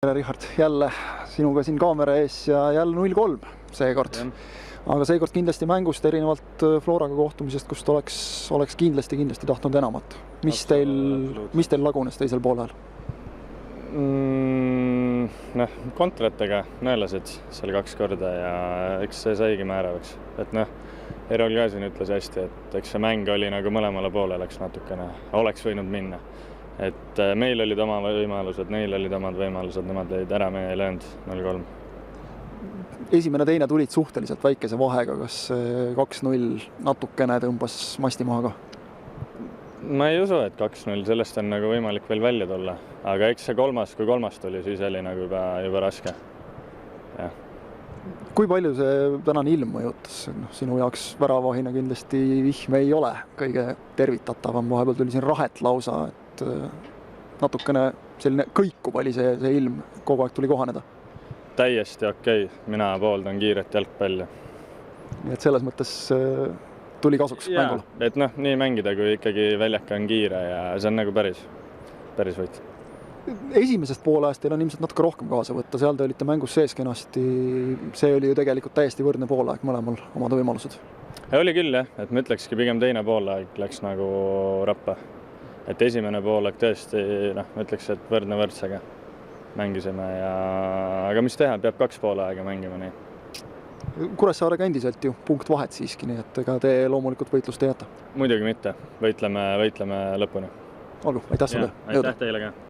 Richard, jälle sinuga siin kaamera ees ja jälle 0-3 seekord. Aga seekord kindlasti mängust erinevalt Floraga kohtumisest, kust oleks kindlasti tahtnud enamat. Mis teil lagunes teisel poolel? Kontratega nõelasid seal 2 korda ja eks see saigi määravaks. Et Erol ka siin ütles hästi, et eks see mäng oli nagu mõlemale poole läks natukene, oleks võinud minna. Et meil olid oma võimalused, neil olid omad võimalused, nemad lõid ära, me ei löönud 0-3. Esimene teine tulid suhteliselt väikese vahega, kas 2-0 natukene tõmbas masti maha ka? Ma ei usu, et 2-0, sellest on nagu võimalik veel välja tulla, aga eks see kui kolmas tuli, siis oli nagu juba raske. Ja. Kui palju see tänane ilm mõjutas? Sinu jaoks väravahina kindlasti vihme ei ole kõige tervitatavam, vahepeal tuli siin rahet lausa, et natukene selline kõikub oli see ilm, kogu aeg tuli kohaneda. Täiesti okei. Mina pooldan kiiret jalgpalli. Nii et selles mõttes tuli kasuks mängule? Et nii mängida, kui ikkagi väljaka on kiire ja see on nagu päris võit. Esimesest poolajast teil on ilmselt natuke rohkem kaasa võtta, seal te olite mängus sees kenasti, see oli ju tegelikult täiesti võrdne poolaeg mõlemal omad võimalused. Oli küll jah, et ma ütlekski pigem teine poolaeg läks nagu rappa. Et esimene poolaeg tõesti, ütleks, et võrdne võrdsega mängisime, aga mis teha, peab 2 poolaega mängima nii. Kuressaarega endiselt ju punkt vahet siiski, nii et ega te loomulikult võitlust ei jäta? Muidugi mitte, võitleme lõpuni. Olgu, aitäh sulle! Aitäh teile ka!